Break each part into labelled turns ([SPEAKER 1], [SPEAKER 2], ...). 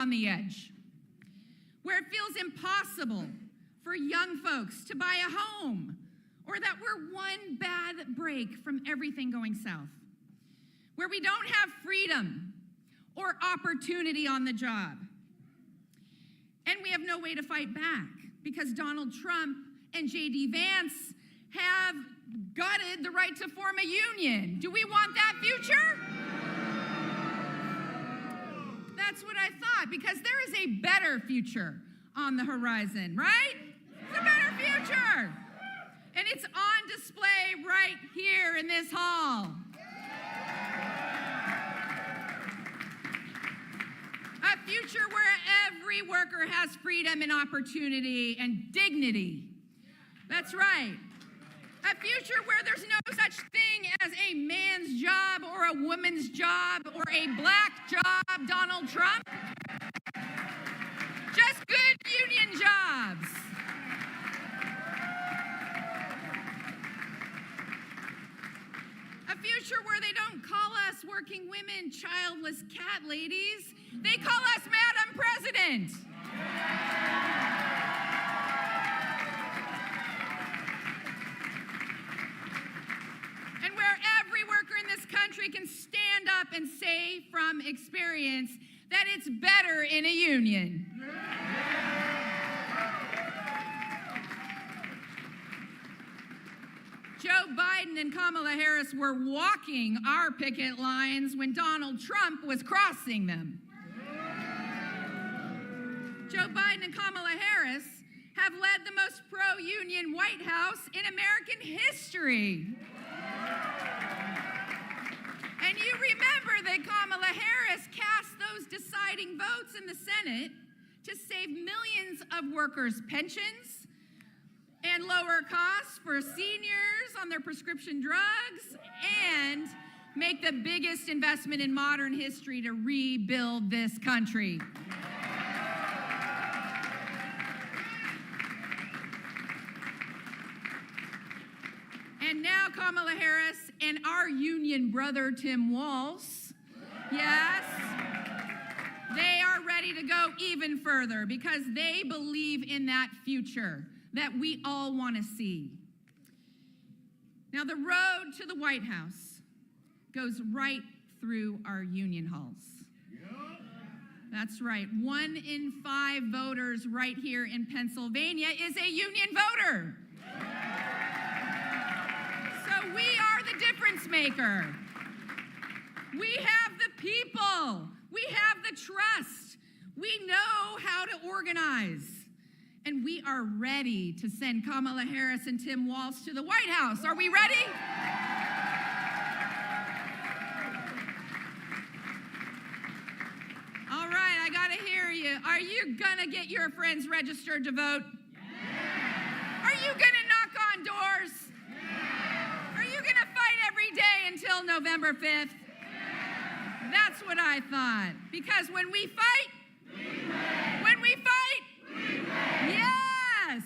[SPEAKER 1] on the edge, where it feels impossible for young folks to buy a home, or that we're one bad break from everything going south, where we don't have freedom or opportunity on the job. And we have no way to fight back because Donald Trump and J.D. Vance have gutted the right to form a union. Do we want that future? That's what I thought, because there is a better future on the horizon, right? It's a better future. And it's on display right here in this hall. A future where every worker has freedom and opportunity and dignity. That's right. A future where there's no such thing as a man's job or a woman's job or a black job, Donald Trump. Just good union jobs. A future where they don't call us working women childless cat ladies. They call us Madam President. And where every worker in this country can stand up and say from experience that it's better in a union. Joe Biden and Kamala Harris were walking our picket lines when Donald Trump was crossing them. Joe Biden and Kamala Harris have led the most pro-union White House in American history. And you remember that Kamala Harris cast those deciding votes in the Senate to save millions of workers' pensions and lower costs for seniors on their prescription drugs and make the biggest investment in modern history to rebuild this country. And now Kamala Harris and our union brother, Tim Walz, yes, they are ready to go even further because they believe in that future that we all want to see. Now, the road to the White House goes right through our union halls. That's right. 1 in 5 voters right here in Pennsylvania is a union voter. So we are the difference maker. We have the people. We have the trust. We know how to organize. And we are ready to send Kamala Harris and Tim Walz to the White House. Are we ready? All right, I gotta hear you. Are you gonna get your friends registered to vote? Yeah. Are you gonna knock on doors? Yeah. Are you gonna fight every day until November 5th? Yeah. That's what I thought. Because when we fight, we win. When we fight, we win. Yes.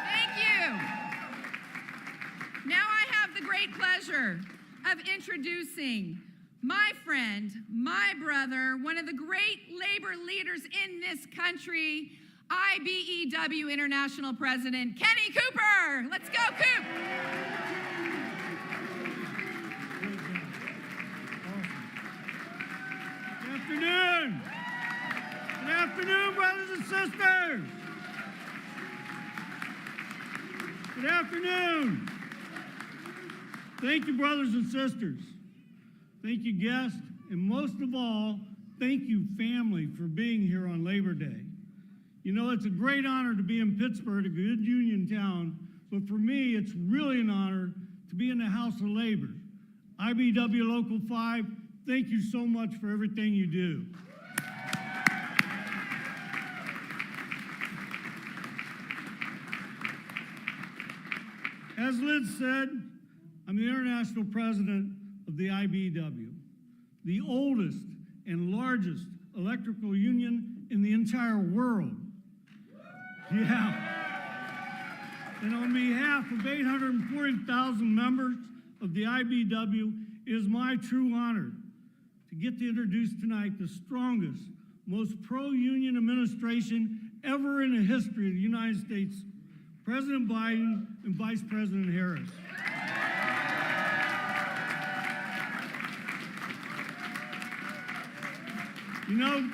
[SPEAKER 1] Thank you. Now I have the great pleasure of introducing my friend, my brother, one of the great labor leaders in this country, IBEW International President, Kenny Cooper. Let's go, Coop.
[SPEAKER 2] Good afternoon. Good afternoon, brothers and sisters. Good afternoon. Thank you, brothers and sisters. Thank you, guests, and most of all, thank you, family, for being here on Labor Day. You know, it's a great honor to be in Pittsburgh, a good union town, but for me, it's really an honor to be in the House of Labor. IBEW Local 5, thank you so much for everything you do. As Liz said, I'm the international president of the IBEW, the oldest and largest electrical union in the entire world. Yeah. And on behalf of 840,000 members of the IBEW, it is my true honor to get to introduce tonight the strongest, most pro-union administration ever in the history of the United States, President Biden and Vice President Harris. You know,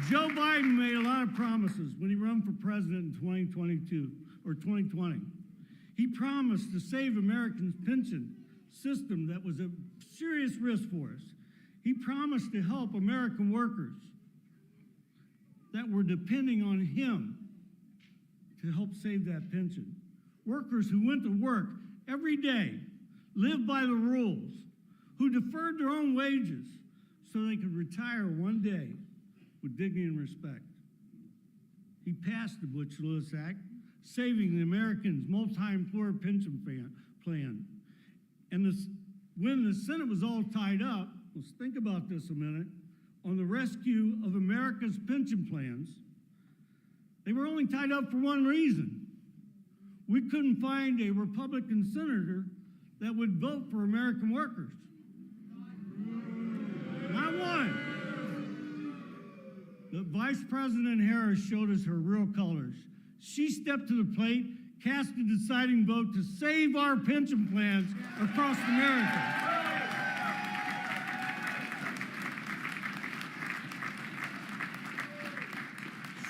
[SPEAKER 2] Joe Biden made a lot of promises when he ran for president in 2022 or 2020. He promised to save Americans' pension system that was a serious risk for us. He promised to help American workers that were depending on him to help save that pension. Workers who went to work every day, lived by the rules, who deferred their own wages so they could retire one day with dignity and respect. He passed the Butch-Lewis Act, saving the Americans' multi-employer pension plan. And when the Senate was all tied up, let's think about this a minute, on the rescue of America's pension plans, they were only tied up for one reason. We couldn't find a Republican senator that would vote for American workers. Not one. But Vice President Harris showed us her real colors. She stepped to the plate, cast a deciding vote to save our pension plans across America.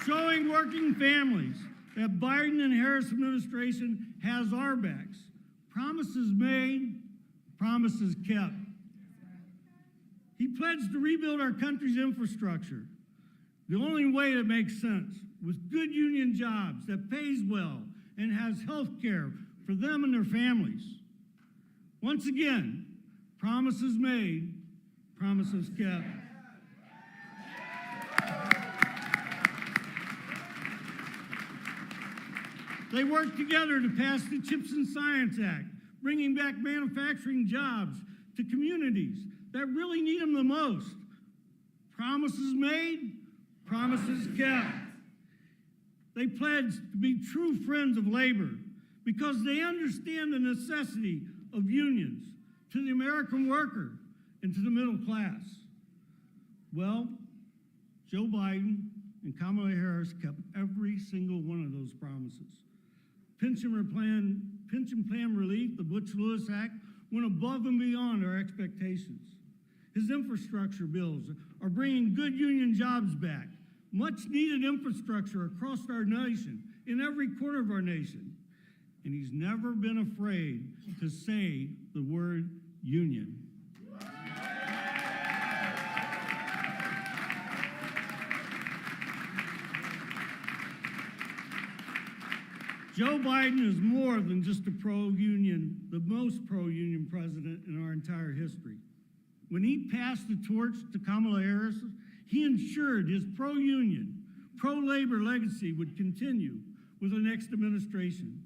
[SPEAKER 2] Showing working families that Biden and Harris administration has our backs. Promises made, promises kept. He pledged to rebuild our country's infrastructure the only way that makes sense, with good union jobs that pays well and has health care for them and their families. Once again, promises made, promises kept. They worked together to pass the CHIPS and Science Act, bringing back manufacturing jobs to communities that really need them the most. Promises made, promises kept. They pledged to be true friends of labor because they understand the necessity of unions to the American worker and to the middle class. Well, Joe Biden and Kamala Harris kept every single one of those promises. Pension plan relief, the Butch-Lewis Act, went above and beyond our expectations. His infrastructure bills are bringing good union jobs back, much needed infrastructure across our nation, in every corner of our nation. And he's never been afraid to say the word union. Joe Biden is more than just a pro-union, the most pro-union president in our entire history. When he passed the torch to Kamala Harris, he ensured his pro-union, pro-labor legacy would continue with the next administration.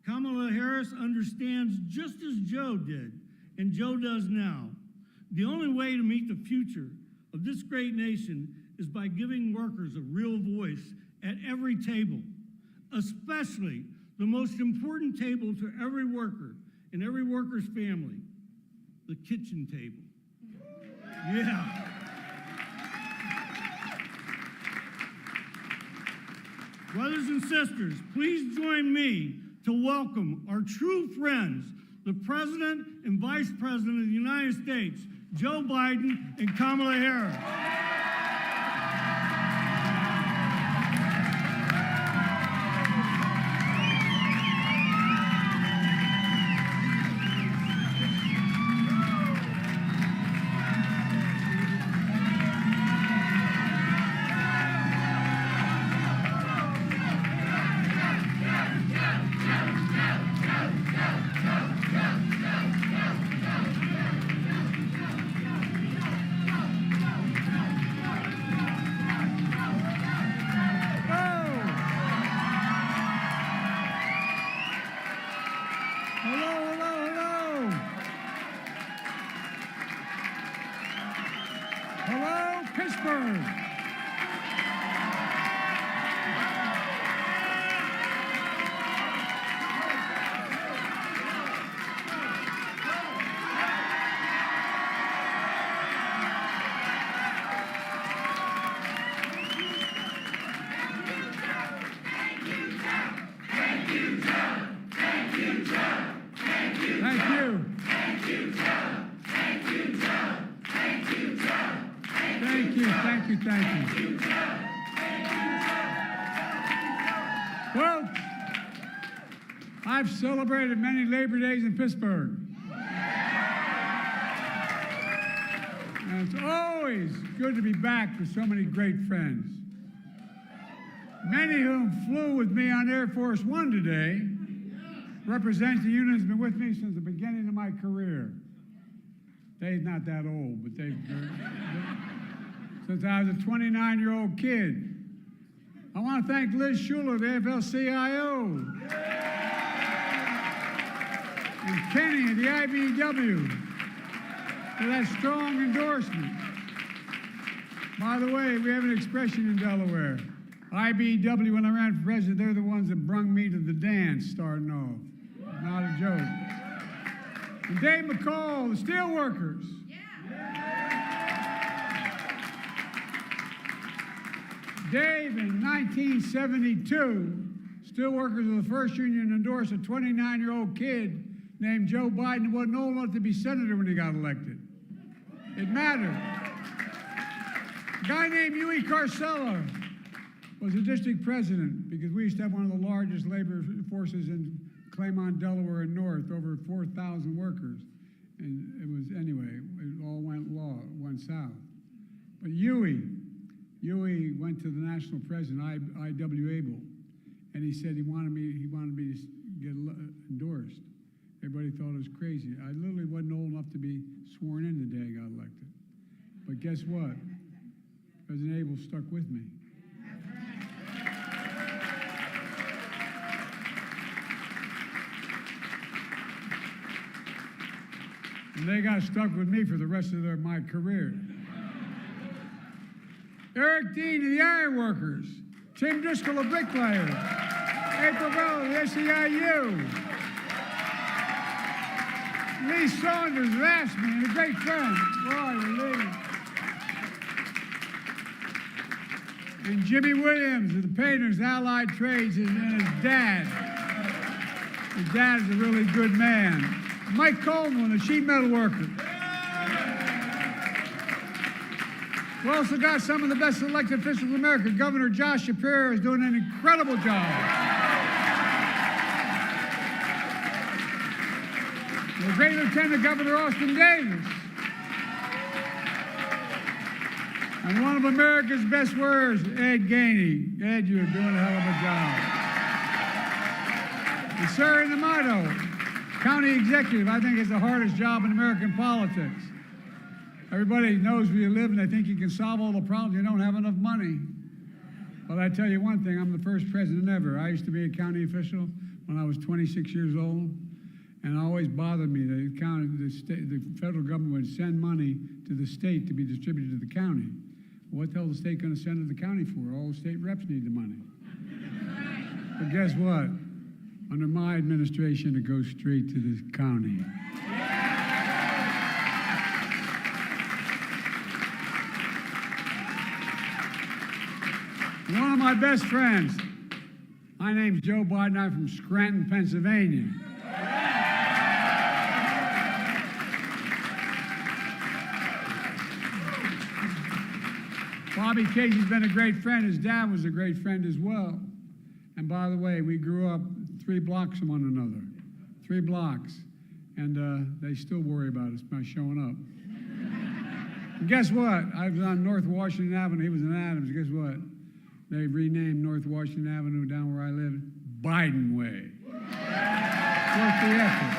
[SPEAKER 2] Kamala Harris understands, just as Joe did, and Joe does now, the only way to meet the future of this great nation is by giving workers a real voice at every table, especially the most important table to every worker and every worker's family, the kitchen table. Yeah. Brothers and sisters, please join me to welcome our true friends, the President and Vice President of the United States, Joe Biden and Kamala Harris. Hello, Pittsburgh.
[SPEAKER 3] Well, I've celebrated many Labor Days in Pittsburgh. And it's always good to be back with so many great friends. Many of whom flew with me on Air Force One today represent the union that's been with me since the beginning of my career. Dave's not that old, but since I was a 29-year-old kid. I want to thank Liz Schuler, the AFL-CIO, and Kenny of the IBEW for that strong endorsement. By the way, we have an expression in Delaware. IBEW, when I ran for president, they're the ones that brung me to the dance starting off. Not a joke. And Dave McCall, the Steelworkers. Dave, in 1972, Steelworkers were the first union to endorse a 29-year-old kid named Joe Biden who wasn't old enough to be senator when he got elected. It mattered. A guy named Huey Carcella was the district president because we used to have one of the largest labor forces in Claymont, Delaware, and North, over 4,000 workers. And it was, anyway, it all went south. But Huey went to the national president, I.W. Abel, and he said he wanted me to get endorsed. Everybody thought it was crazy. I literally wasn't old enough to be sworn in the day I got elected. But guess what? President Abel stuck with me. And they got stuck with me for the rest of my career. Eric Dean of the Ironworkers, Tim Driscoll of Bricklayers, April Bell of the SEIU, Lee Saunders of AFSCME, and a great friend, Roy Lee, and Jimmy Williams of the Painters, Allied Trades, and his dad. His dad is a really good man. Mike Coleman, a sheet metal worker. We also got some of the best elected officials in America. Governor Josh Shapiro is doing an incredible job. The great Lieutenant Governor Austin Davis. And one of America's best words, Ed Gainey. Ed, you're doing a hell of a job. And Sarah Namato, County Executive, I think is the hardest job in American politics. Everybody knows where you live and they think you can solve all the problems. You don't have enough money. But I tell you one thing, I'm the first president ever. I used to be a county official when I was 26 years old, and it always bothered me that the federal government would send money to the state to be distributed to the county. What the hell is the state going to send to the county for? All the state reps need the money. But guess what? Under my administration, it goes straight to the county. One of my best friends, my name's Joe Biden, I'm from Scranton, Pennsylvania. Bobby Casey's been a great friend. His dad was a great friend as well. And by the way, we grew up 3 blocks from one another, 3 blocks. And they still worry about us by showing up. And guess what? I was on North Washington Avenue. He was in Adams. Guess what? They renamed North Washington Avenue down where I live, Biden Way. Worth the effort.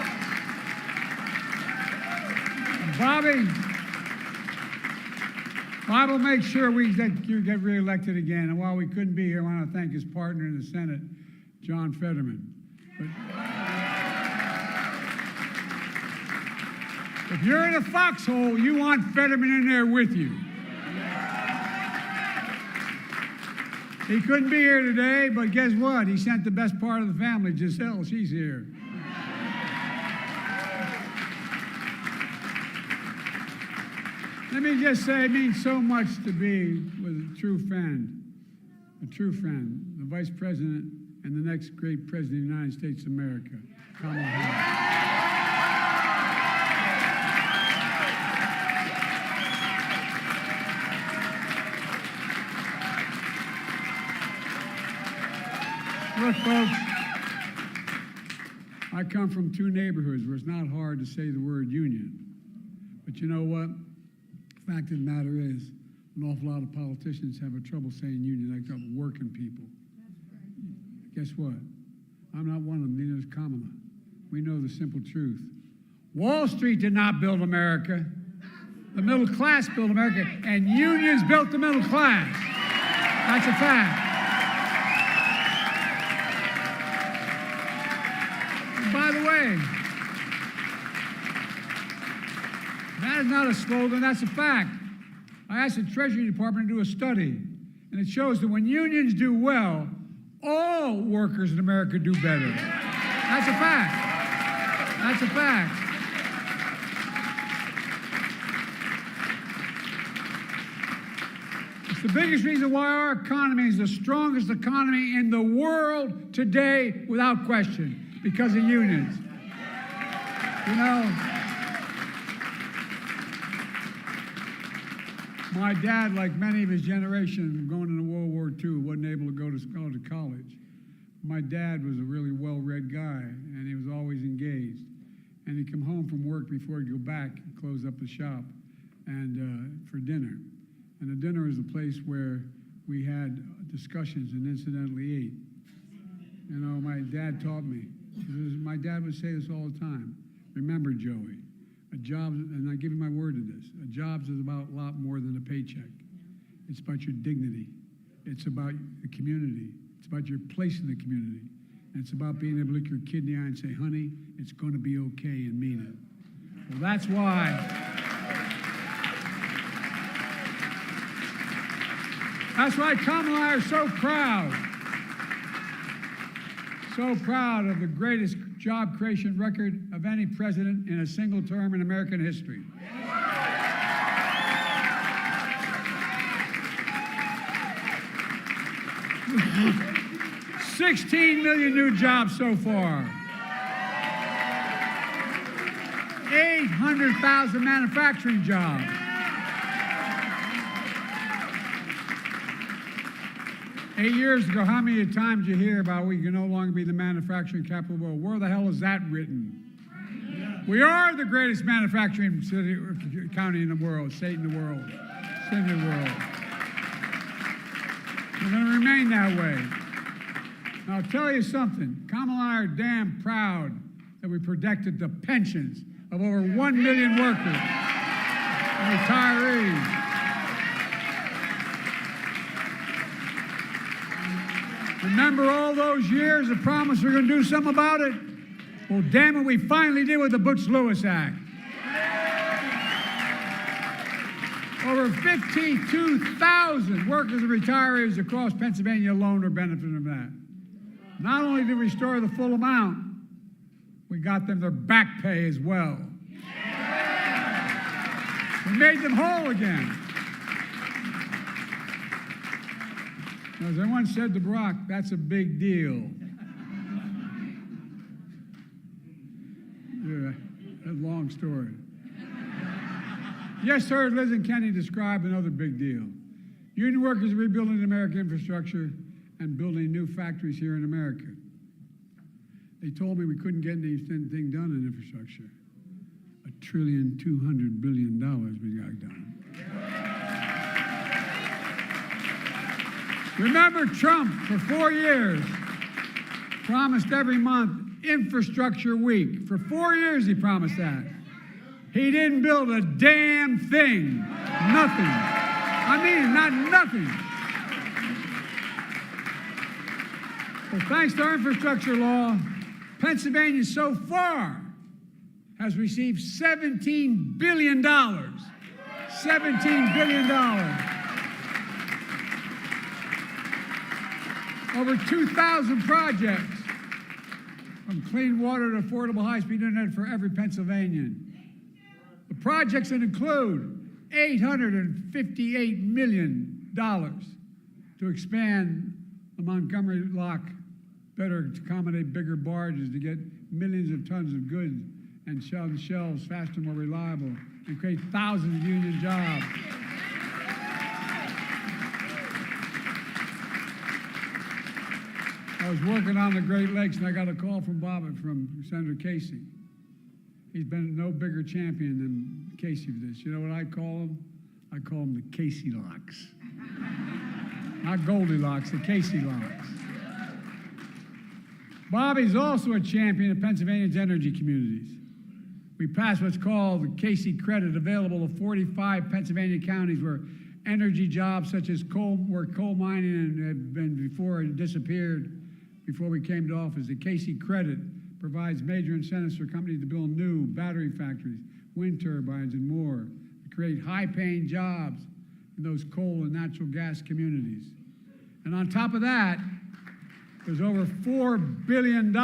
[SPEAKER 3] Bob will make sure you get reelected again. And while we couldn't be here, I want to thank his partner in the Senate, John Fetterman. If you're in a foxhole, you want Fetterman in there with you. He couldn't be here today, but guess what? He sent the best part of the family, Giselle. She's here. Let me just say, it means so much to be with a true friend, the Vice President and the next great President of the United States of America, Kamala Harris. Look, folks, I come from two neighborhoods where it's not hard to say the word union. But you know what? The fact of the matter is, an awful lot of politicians have a trouble saying union, like working people. Guess what? I'm not one of them, neither is Kamala. We know the simple truth. Wall Street did not build America. The middle class built America, and unions built the middle class. That's a fact. And by the way, that is not a slogan, that's a fact. I asked the Treasury Department to do a study, and it shows that when unions do well, all workers in America do better. That's a fact. That's a fact. It's the biggest reason why our economy is the strongest economy in the world today, without question, because of unions. You know, my dad, like many of his generation, going into World War II, wasn't able to go to college. My dad was a really well-read guy, and he was always engaged. And he'd come home from work before he'd go back and close up the shop and for dinner. And the dinner was a place where we had discussions and incidentally ate. You know, my dad taught me. My dad would say this all the time. Remember, Joey, a job, and I give you my word to this, a job is about a lot more than a paycheck. It's about your dignity. It's about the community. It's about your place in the community. And it's about being able to look your kid in the eye and say, honey, it's going to be okay, and mean it. Well, that's why Kamala and I are so proud of the greatest job creation record of any president in a single term in American history. $16 million new jobs so far. 800,000 manufacturing jobs. Eight years ago, how many times you hear about we can no longer be the manufacturing capital of the world? Where the hell is that written? We are the greatest manufacturing city or county in the world, state in the world, city in the world. We're going to remain that way. Now, I'll tell you something. Kamala and I are damn proud that we protected the pensions of over 1 million workers and retirees. Remember all those years of promise we're going to do something about it? Well, damn it, we finally did with the Butch-Lewis Act. Over 52,000 workers and retirees across Pennsylvania alone are benefiting from that. Not only did we restore the full amount, we got them their back pay as well. We made them whole again. As I once said to Barack, that's a big deal. Yeah, that's a long story. Yes, sir, Liz and Kenny described another big deal. Union workers are rebuilding American infrastructure and building new factories here in America. They told me we couldn't get anything done in infrastructure. $1.2 trillion we got done. Remember Trump, for 4 years, promised every month infrastructure week. For 4 years he promised that. He didn't build a damn thing. Nothing. I mean, not nothing. Well, thanks to our infrastructure law, Pennsylvania so far has received $17 billion. $17 billion. Over 2,000 projects, from clean water to affordable high-speed internet for every Pennsylvanian. The projects that include $858 million to expand the Montgomery Lock better to accommodate bigger barges, to get millions of tons of goods and shelves faster, more reliable, and create thousands of union jobs. I was working on the Great Lakes, and I got a call from Senator Casey. He's been no bigger champion than Casey for this. You know what I call him? I call him the Casey Locks. Not Goldilocks, the Casey Locks. Bobby's also a champion of Pennsylvania's energy communities. We passed what's called the Casey Credit, available to 45 Pennsylvania counties where energy jobs such as coal mining and had been before it disappeared before we came to office. The Casey Credit provides major incentives for companies to build new battery factories, wind turbines, and more to create high-paying jobs in those coal and natural gas communities. And on top of that, there's over $4 billion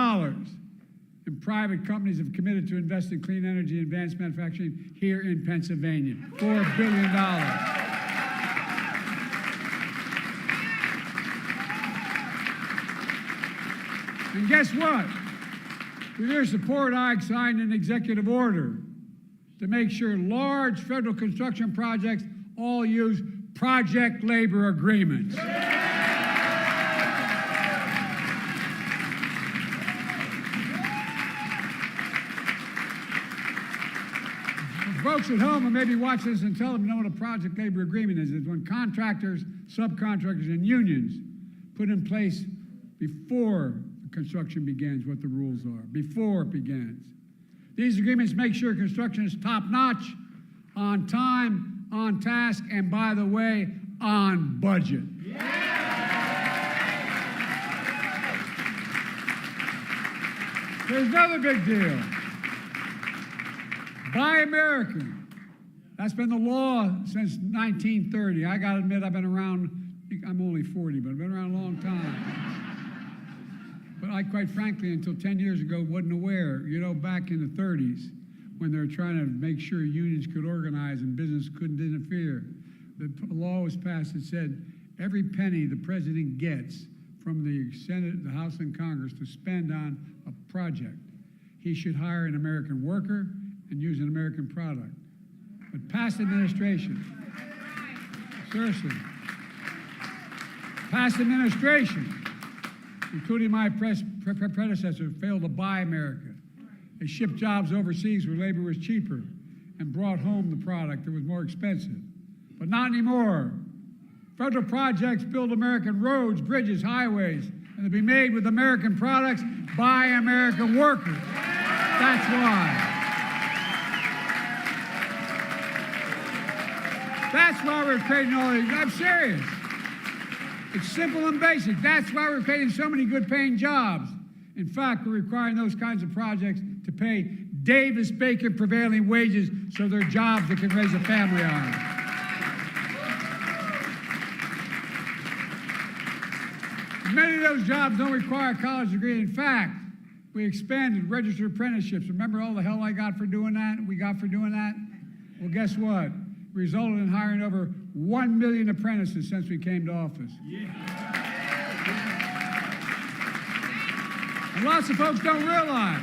[SPEAKER 3] in private companies have committed to invest in clean energy and advanced manufacturing here in Pennsylvania. $4 billion. And guess what? With your support, I signed an executive order to make sure large federal construction projects all use project labor agreements. Folks at home who maybe watch this and tell them know what a project labor agreement is. It's when contractors, subcontractors, and unions put in place before the construction begins what the rules are, before it begins. These agreements make sure construction is top-notch, on time, on task, and by the way, on budget. There's another big deal. Buy American. That's been the law since 1930. I gotta admit, I've been around, I'm only 40, but I've been around a long time. But I, quite frankly, until 10 years ago, wasn't aware. You know, back in the 30s, when they were trying to make sure unions could organize and business couldn't interfere, the law was passed that said every penny the president gets from the Senate, the House, and Congress to spend on a project, he should hire an American worker and use an American product. But past administration, seriously, past administration, including my predecessor, failed to buy America. They shipped jobs overseas where labor was cheaper and brought home the product that was more expensive. But not anymore. Federal projects build American roads, bridges, highways, and they'll be made with American products by American workers. That's why. That's why we're creating all these. I'm serious. It's simple and basic. That's why we're creating so many good-paying jobs. In fact, we're requiring those kinds of projects to pay Davis-Bacon prevailing wages so they're jobs that can raise a family on. Many of those jobs don't require a college degree. In fact, we expanded registered apprenticeships. Remember all the hell I got for doing that? We got for doing that? Well, guess what? Resulted in hiring over 1 million apprentices since we came to office. Yeah. And lots of folks don't realize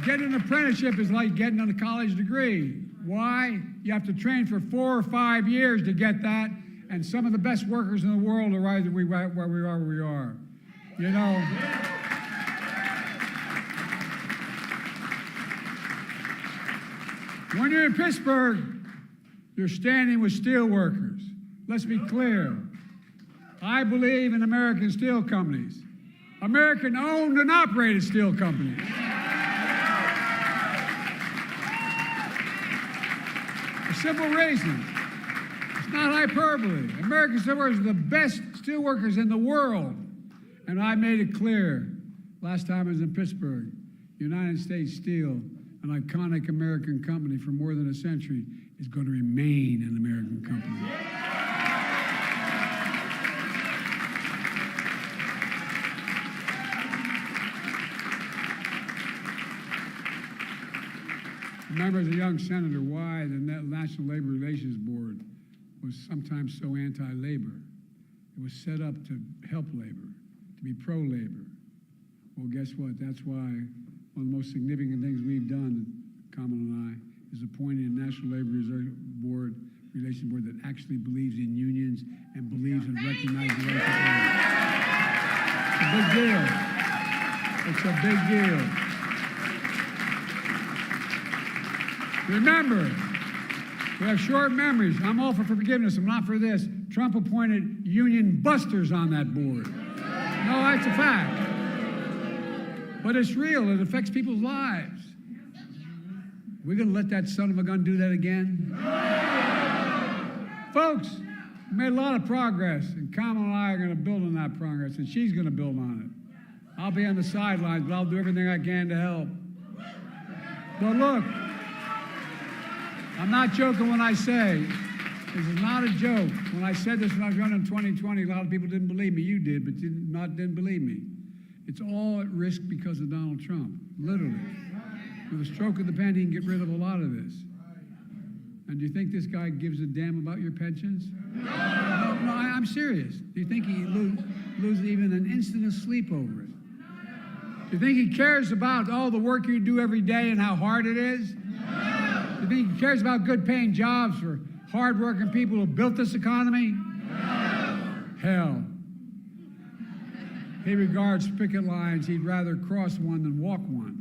[SPEAKER 3] getting an apprenticeship is like getting a college degree. Why? You have to train for 4 or 5 years to get that, and some of the best workers in the world are right where we are. You know? When you're in Pittsburgh, you're standing with steel workers. Let's be clear. I believe in American steel companies. American-owned and operated steel companies. For simple reasons. It's not hyperbole. American steelworkers are the best steelworkers in the world. And I made it clear last time I was in Pittsburgh, United States Steel, an iconic American company for more than a century, is going to remain an American company. I remember as a young senator why the National Labor Relations Board was sometimes so anti-labor. It was set up to help labor, to be pro-labor. Well, guess what? That's why one of the most significant things we've done, Kamala and I, is appointing a National Labor Relations Board that actually believes in unions and believes in recognizing the right to labor. It's a big deal. Remember, we have short memories. I'm all for forgiveness. I'm not for this. Trump appointed union busters on that board. No, that's a fact. But it's real. It affects people's lives. We're going to let that son of a gun do that again? Folks, we made a lot of progress, and Kamala and I are going to build on that progress, and she's going to build on it. I'll be on the sidelines, but I'll do everything I can to help. But look, I'm not joking when I say, this is not a joke. When I said this when I was running in 2020, a lot of people didn't believe me. You did, but didn't believe me. It's all at risk because of Donald Trump, literally. With a stroke of the pen, he can get rid of a lot of this. And do you think this guy gives a damn about your pensions? No, I'm serious. Do you think he loses even an instant of sleep over it? Do you think he cares about all the work you do every day and how hard it is? No. Do you think he cares about good paying jobs for hard-working people who built this economy? No. Hell. He regards picket lines. He'd rather cross one than walk one.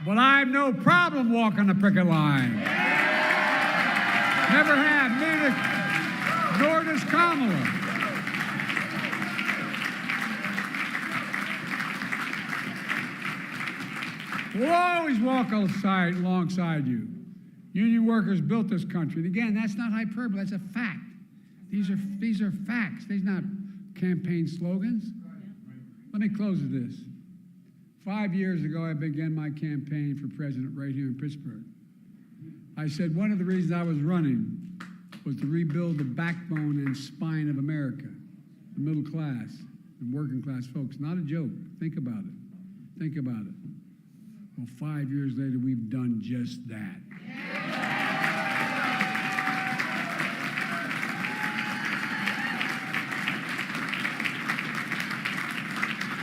[SPEAKER 3] But I have no problem walking the picket line. Never have, neither, nor does Kamala. We'll always walk alongside you. Union workers built this country. And again, that's not hyperbole, that's a fact. These are facts. These are not campaign slogans. Let me close with this. 5 years ago, I began my campaign for president right here in Pittsburgh. I said one of the reasons I was running was to rebuild the backbone and spine of America, the middle class and working class folks. Not a joke. Think about it. Think about it. Well, 5 years later, we've done just that.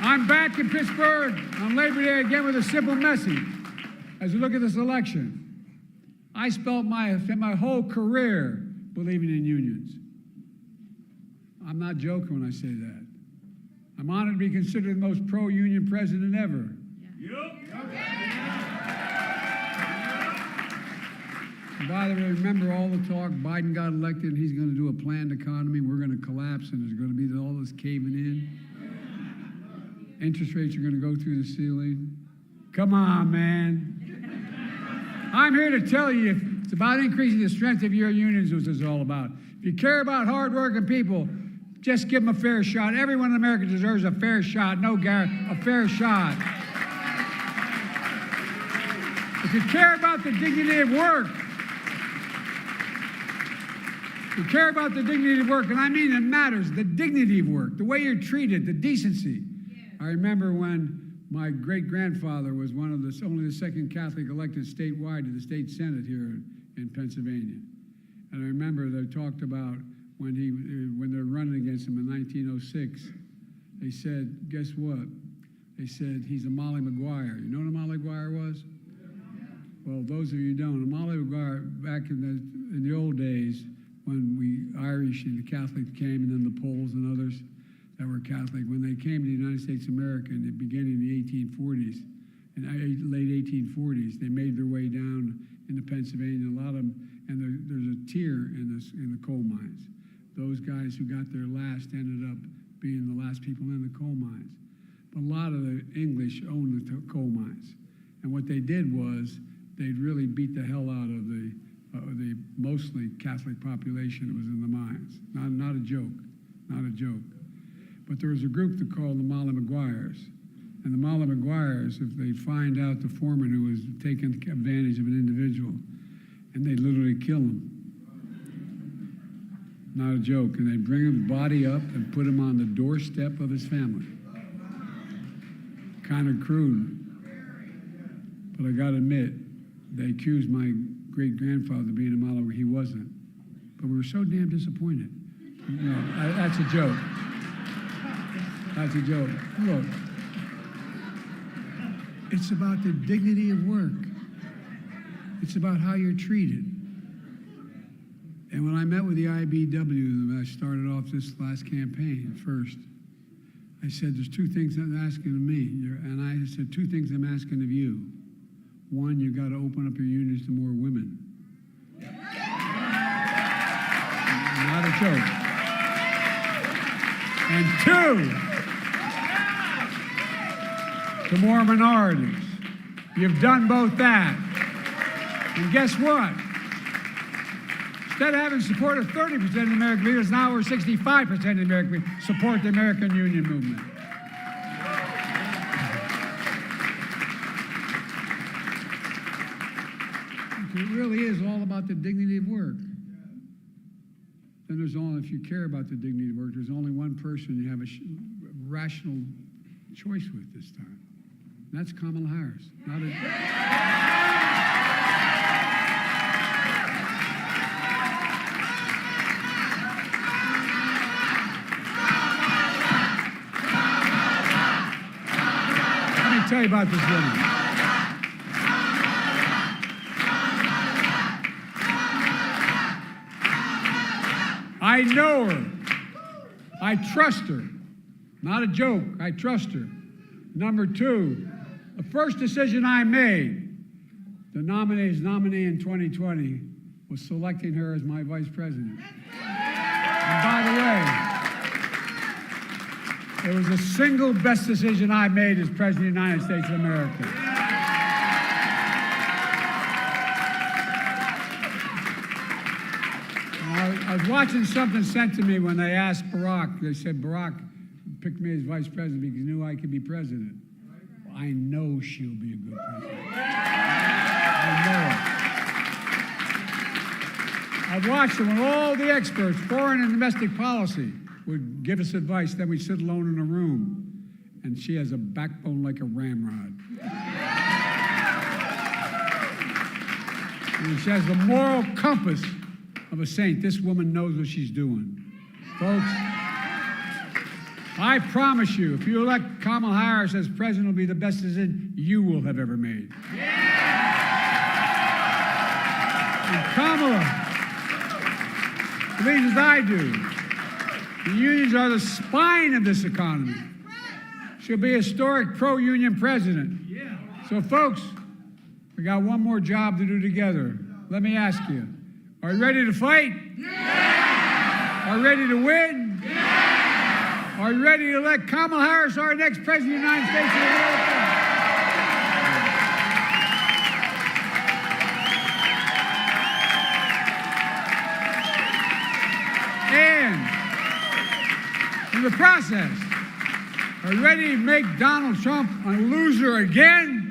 [SPEAKER 3] I'm back in Pittsburgh on Labor Day again with a simple message. As we look at this election, I spent my whole career believing in unions. I'm not joking when I say that. I'm honored to be considered the most pro-union president ever. And by the way, remember all the talk, Biden got elected and he's going to do a planned economy, we're going to collapse and there's going to be all this caving in. Interest rates are going to go through the ceiling. Come on, man. I'm here to tell you, it's about increasing the strength of your unions, what this is all about. If you care about hardworking people, just give them a fair shot. Everyone in America deserves a fair shot. No, Garrett, a fair shot. If you care about the dignity of work, if you care about the dignity of work, and I mean it matters, the dignity of work, the way you're treated, the decency. I remember when my great-grandfather was only the second Catholic elected statewide to the state Senate here in Pennsylvania. And I remember they talked about when they were running against him in 1906, they said, guess what? They said, he's a Molly Maguire. You know what a Molly Maguire was? Well, those of you who don't, a Molly Maguire, back in the old days, when we Irish and the Catholics came, and then the Poles and others that were Catholic, when they came to the United States of America in the beginning of the 1840s, in late 1840s, they made their way down into Pennsylvania, a lot of them, and there's a tier in the coal mines. Those guys who got there last ended up being the last people in the coal mines. But a lot of the English owned the coal mines. And what they did was they'd really beat the hell out of the mostly Catholic population that was in the mines. Not a joke, not a joke. But there was a group that called the Molly Maguires. And the Molly Maguires, if they find out the foreman who was taking advantage of an individual, and they literally kill him. Not a joke. And they bring his body up and put him on the doorstep of his family. Kind of crude. But I got to admit, they accused my great-grandfather of being a Molly. He wasn't. But we were so damn disappointed. You know, that's a joke. That's a joke. Look, it's about the dignity of work. It's about how you're treated. And when I met with the IBW, I started off this last campaign first, I said, there's two things I'm asking of me. And I said, two things I'm asking of you. One, you got to open up your unions to more women. Not a joke. And two, to more minorities. You've done both that. And guess what? Instead of having support of 30% of the American leaders, now we're 65% of the American leaders support the American union movement. It really is all about the dignity of work. Then there's only, if you care about the dignity of work, there's only one person you have a rational choice with this time. And that's Kamala Harris. Not a... Let me tell you about this woman. I know her. I trust her. Not a joke. I trust her. Number two, the first decision I made, the nominee in 2020, was selecting her as my vice president. And by the way, it was the single best decision I made as President of the United States of America. I was watching something sent to me when they asked Barack. They said, Barack picked me as vice president because he knew I could be president. Well, I know she'll be a good president. I know it. I've watched her when all the experts, foreign and domestic policy, would give us advice. Then we'd sit alone in a room, and she has a backbone like a ramrod. And she has the moral compass of a saint. This woman knows what she's doing. Folks, I promise you, if you elect Kamala Harris as president, it'll be the best decision you will have ever made. And Kamala believes as I do, the unions are the spine of this economy. She'll be a historic pro-union president. So folks, we got one more job to do together. Let me ask you, are you ready to fight? Yeah! Are you ready to win? Yeah! Are you ready to elect Kamala Harris our next president of the United States of America? And in the process, are you ready to make Donald Trump a loser again?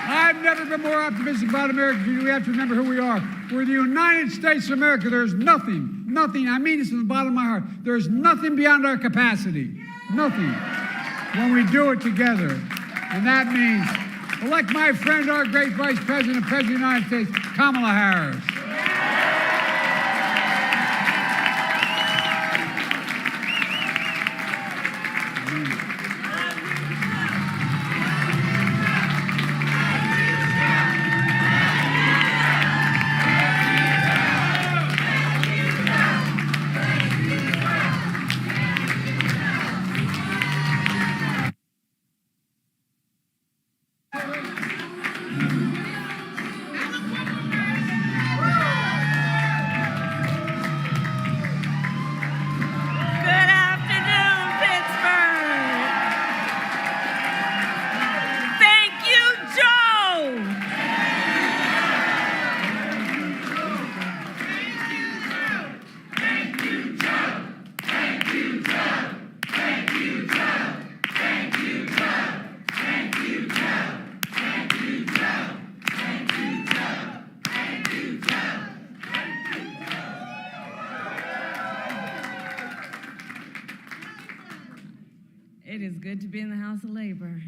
[SPEAKER 3] I've never been more optimistic about America. We have to remember who we are. We're the United States of America. There's nothing, I mean this from the bottom of my heart, there's nothing beyond our capacity. Nothing. When we do it together. And that means elect my friend, our great Vice President, President of the United States, Kamala Harris.
[SPEAKER 4] It is good to be in the House of Labor.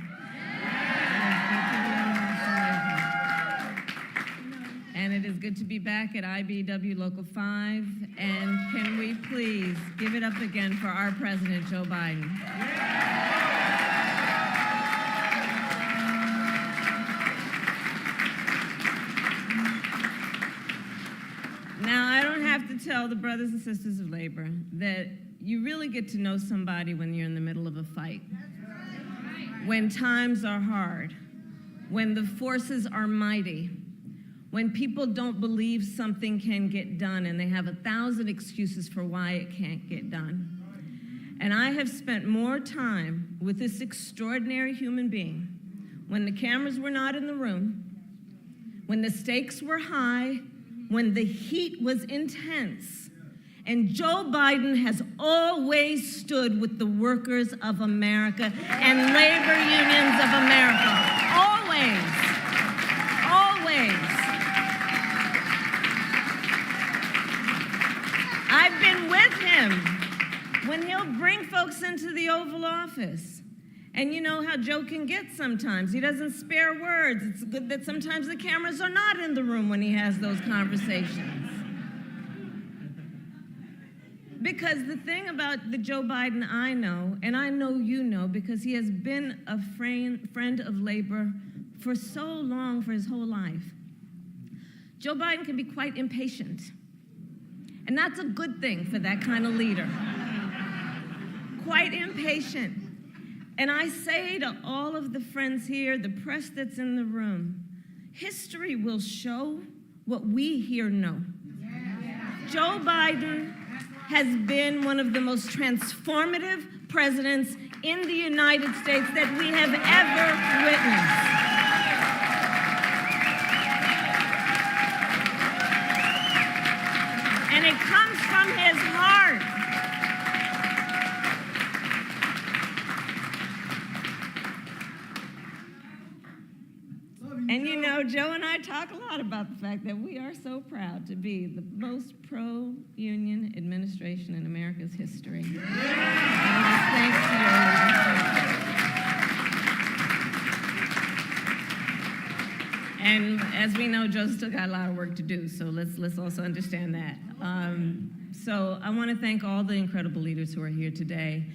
[SPEAKER 4] And it is good to be back at IBEW Local 5. And can we please give it up again for our President, Joe Biden. Now, I don't have to tell the brothers and sisters of labor that you really get to know somebody when you're in the middle of a fight. When times are hard, when the forces are mighty, when people don't believe something can get done and they have 1,000 excuses for why it can't get done. And I have spent more time with this extraordinary human being when the cameras were not in the room, when the stakes were high, when the heat was intense. And Joe Biden has always stood with the workers of America and labor unions of America. Always. Always. I've been with him when he'll bring folks into the Oval Office. And you know how Joe can get sometimes. He doesn't spare words. It's good that sometimes the cameras are not in the room when he has those conversations. Because the thing about the Joe Biden I know, and I know you know, because he has been a friend of labor for so long, for his whole life, Joe Biden can be quite impatient. And that's a good thing for that kind of leader. Quite impatient. And I say to all of the friends here, the press that's in the room, history will show what we here know. Joe Biden has been one of the most transformative presidents in the United States that we have ever witnessed. And it comes from his heart. And you know, Joe and I talk a lot about the fact that we are so proud to be the most pro-union administration in America's history. And it's thanks to your leadership. And as we know, Joe's still got a lot of work to do, so let's also understand that. So I want to thank all the incredible leaders who are here today,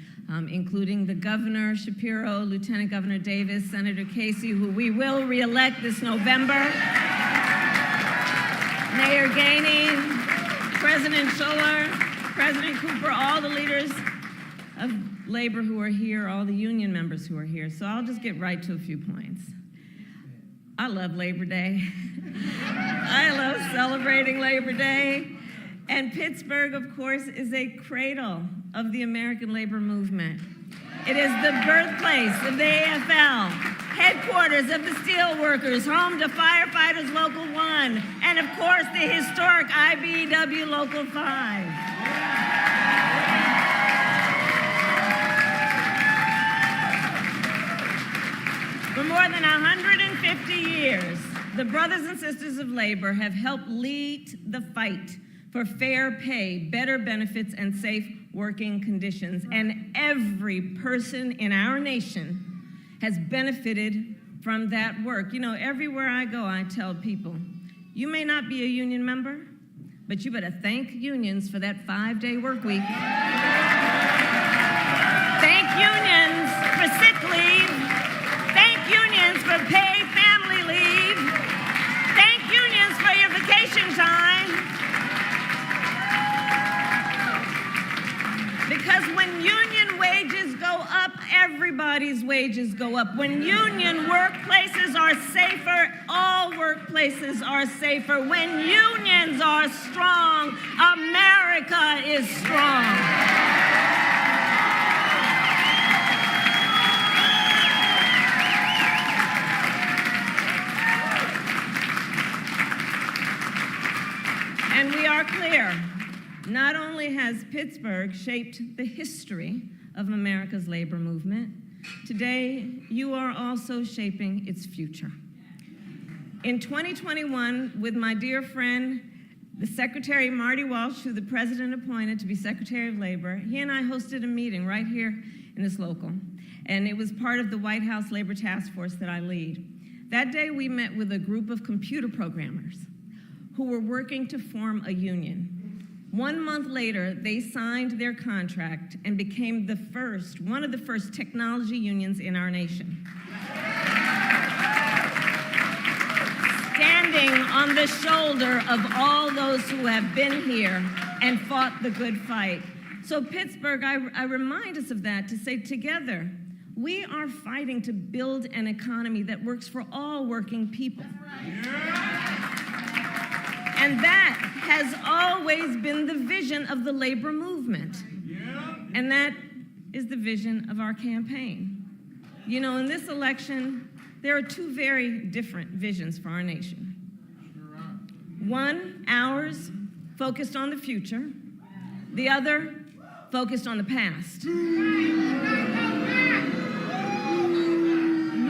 [SPEAKER 4] including the Governor Shapiro, Lieutenant Governor Davis, Senator Casey, who we will re-elect this November, Mayor Gainey, President Schuller, President Cooper, all the leaders of labor who are here, all the union members who are here. So I'll just get right to a few points. I love Labor Day. I love celebrating Labor Day. And Pittsburgh, of course, is a cradle of the American labor movement. It is the birthplace of the AFL, headquarters of the steelworkers, home to Firefighters Local 1, and of course, the historic IBEW Local 5. For more than 150 years, the brothers and sisters of labor have helped lead the fight for fair pay, better benefits, and safe working conditions. And every person in our nation has benefited from that work. You know, everywhere I go, I tell people, you may not be a union member, but you better thank unions for that 5-day work week. Thank unions for sick leave. Thank unions for paid family leave. Thank unions for your vacation time. Because when union wages go up, everybody's wages go up. When union workplaces are safer, all workplaces are safer. When unions are strong, America is strong. And we are clear. Not only has Pittsburgh shaped the history of America's labor movement, today you are also shaping its future. In 2021, with my dear friend, the Secretary Marty Walsh, who the President appointed to be Secretary of Labor, he and I hosted a meeting right here in this local, and it was part of the White House Labor Task Force that I lead. That day we met with a group of computer programmers who were working to form a union. 1 month later, they signed their contract and became one of the first technology unions in our nation. Standing on the shoulder of all those who have been here and fought the good fight. So Pittsburgh, I remind us of that to say together, we are fighting to build an economy that works for all working people. And that has always been the vision of the labor movement. And that is the vision of our campaign. You know, in this election, there are two very different visions for our nation. One, ours, focused on the future. The other, focused on the past.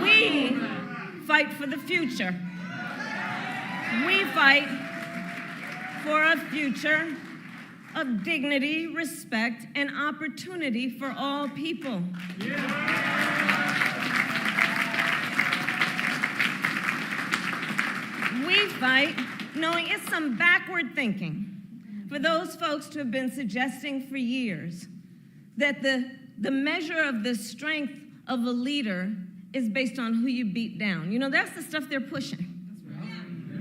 [SPEAKER 4] We fight for the future. We fight for a future of dignity, respect, and opportunity for all people. We fight knowing it's some backward thinking for those folks who have been suggesting for years that the measure of the strength of a leader is based on who you beat down. You know, that's the stuff they're pushing.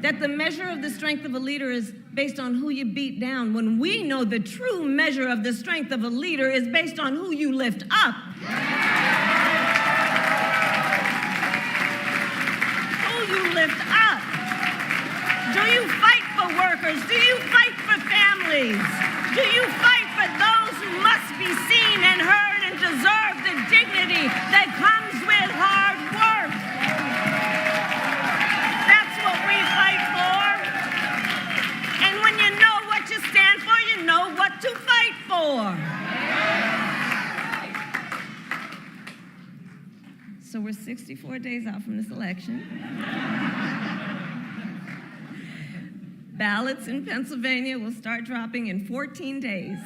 [SPEAKER 4] That the measure of the strength of a leader is based on who you beat down, when we know the true measure of the strength of a leader is based on who you lift up. Who you lift up. Do you fight for workers? Do you fight for families? Do you fight for those who must be seen and heard and deserve the dignity that comes with hard work? That's what we fight for. And when you know what you stand for, you know what to fight for. So we're 64 days out from this election. Ballots in Pennsylvania will start dropping in 14 days.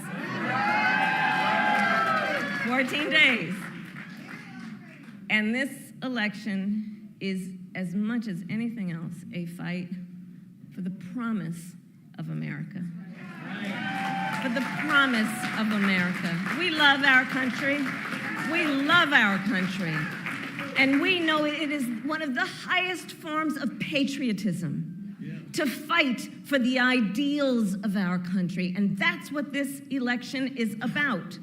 [SPEAKER 4] 14 days. And this election is, as much as anything else, a fight for the promise of America. For the promise of America. We love our country. We love our country. And we know it is one of the highest forms of patriotism to fight for the ideals of our country. And that's what this election is about.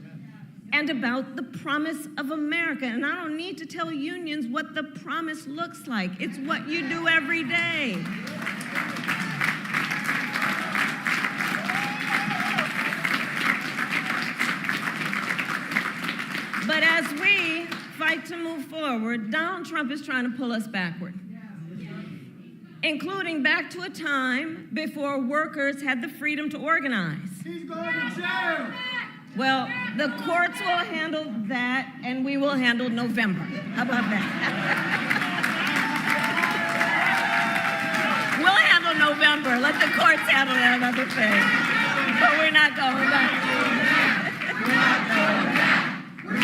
[SPEAKER 4] And about the promise of America. And I don't need to tell unions what the promise looks like. It's what you do every day. But as we fight to move forward, Donald Trump is trying to pull us backward. Including back to a time before workers had the freedom to organize.
[SPEAKER 3] He's going to jail.
[SPEAKER 4] Well, the courts will handle that, and we will handle November. How about that? We'll handle November. Let the courts handle that other thing. But we're not going back. We're not going back. We're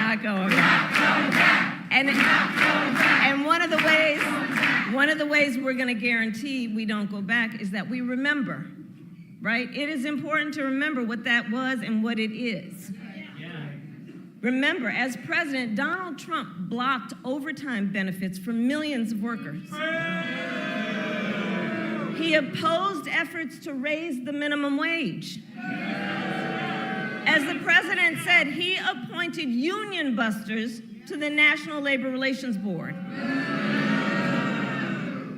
[SPEAKER 4] not going back. And one of the ways we're going to guarantee we don't go back is that we remember. Right? It is important to remember what that was and what it is. Remember, as president, Donald Trump blocked overtime benefits for millions of workers. He opposed efforts to raise the minimum wage. As the president said, he appointed union busters to the National Labor Relations Board.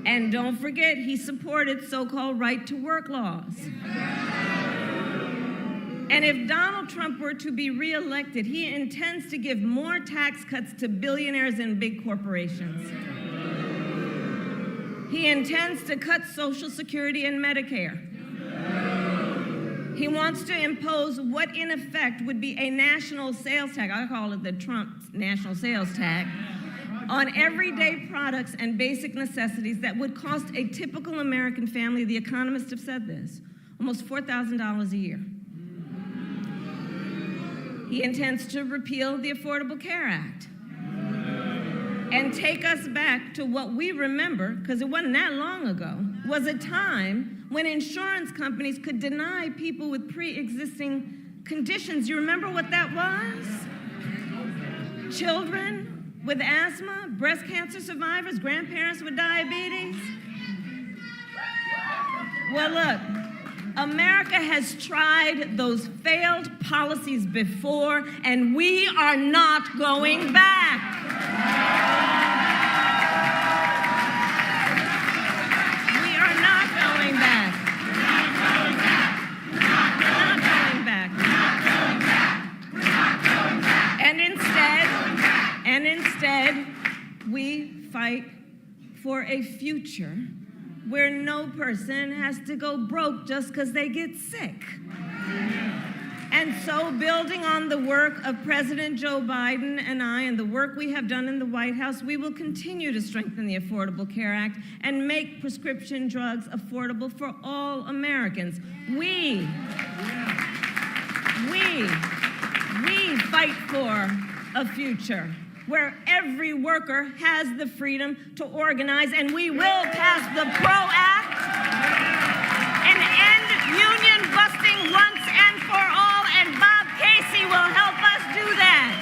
[SPEAKER 4] And don't forget, he supported so-called right-to-work laws. And if Donald Trump were to be reelected, he intends to give more tax cuts to billionaires and big corporations. He intends to cut Social Security and Medicare. He wants to impose what in effect would be a national sales tax. I call it the Trump national sales tax. On everyday products and basic necessities that would cost a typical American family, the economists have said this, almost $4,000 a year. He intends to repeal the Affordable Care Act and take us back to what we remember, because it wasn't that long ago, was a time when insurance companies could deny people with pre-existing conditions. You remember what that was? Children with asthma, breast cancer survivors, grandparents with diabetes. Well, look, America has tried those failed policies before, and we are not going back. We are not going back. And instead, we fight for a future where no person has to go broke just because they get sick. And so, building on the work of President Joe Biden and I and the work we have done in the White House, we will continue to strengthen the Affordable Care Act and make prescription drugs affordable for all Americans. We fight for a future where every worker has the freedom to organize, and we will pass the PRO Act and end union busting once and for all, and Bob Casey will help us do that.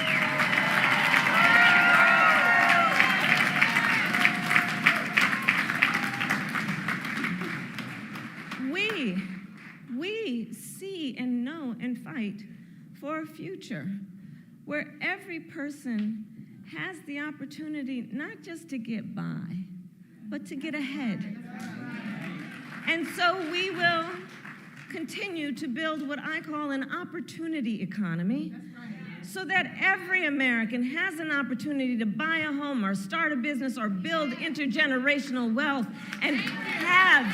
[SPEAKER 4] We see and know and fight for a future where every person has the opportunity not just to get by, but to get ahead. And so we will continue to build what I call an opportunity economy, so that every American has an opportunity to buy a home or start a business or build intergenerational wealth and have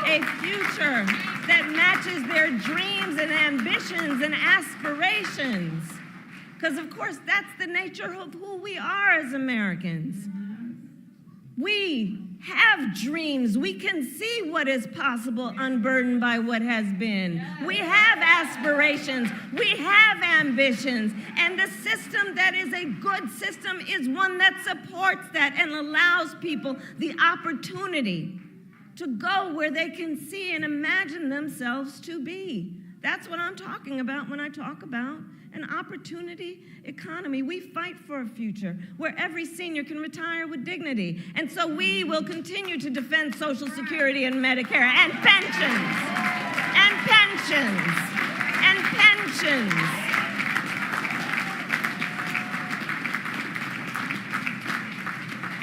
[SPEAKER 4] a future that matches their dreams and ambitions and aspirations. Because, of course, that's the nature of who we are as Americans. We have dreams. We can see what is possible unburdened by what has been. We have aspirations. We have ambitions. And the system that is a good system is one that supports that and allows people the opportunity to go where they can see and imagine themselves to be. That's what I'm talking about when I talk about an opportunity economy. We fight for a future where every senior can retire with dignity. And so we will continue to defend Social Security and Medicare and pensions, and pensions, and pensions.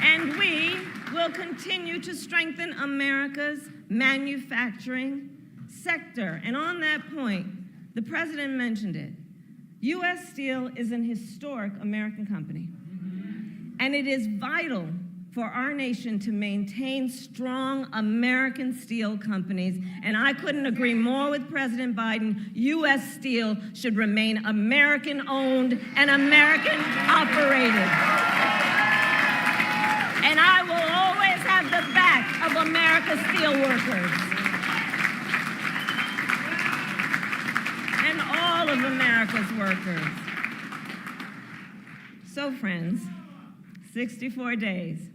[SPEAKER 4] And we will continue to strengthen America's manufacturing sector. And on that point, the president mentioned it. U.S. Steel is an historic American company, and it is vital for our nation to maintain strong American steel companies, and I couldn't agree more with President Biden. U.S. Steel should remain American-owned and American-operated. And I will always have the back of America's steelworkers. All of America's workers. So, friends, 64 days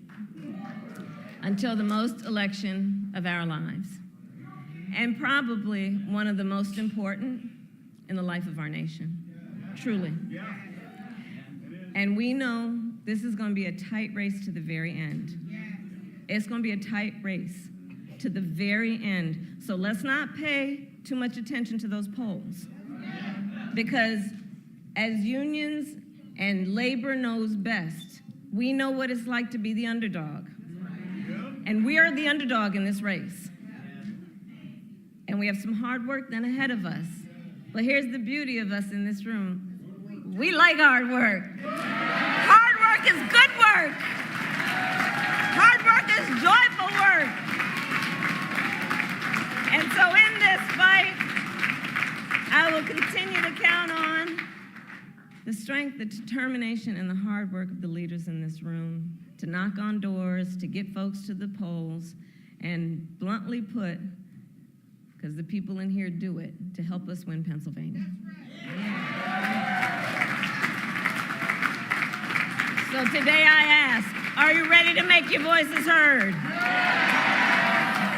[SPEAKER 4] until the most election of our lives, and probably one of the most important in the life of our nation, truly. And we know this is going to be a tight race to the very end. It's going to be a tight race to the very end. So let's not pay too much attention to those polls. Because as unions and labor knows best, we know what it's like to be the underdog. And we are the underdog in this race. And we have some hard work then ahead of us. But here's the beauty of us in this room. We like hard work. Hard work is good work. Hard work is joyful work. And so in this fight, I will continue to count on the strength, the determination, and the hard work of the leaders in this room to knock on doors, to get folks to the polls, and bluntly put, because the people in here do it, to help us win Pennsylvania. So today I ask, are you ready to make your voices heard?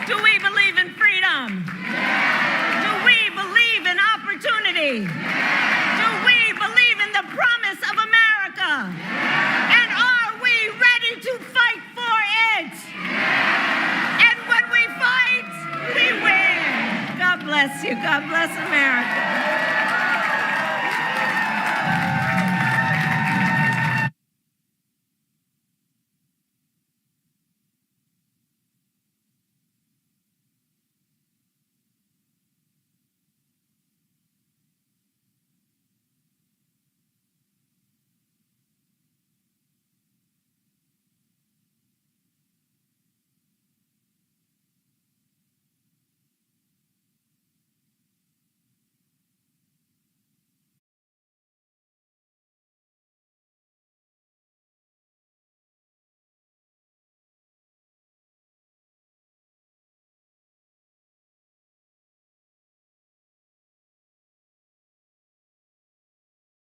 [SPEAKER 4] Do we believe in freedom? Do we believe in opportunity? Do we believe in the promise of America? And are we ready to fight for it? And when we fight, we win. God bless you. God bless America.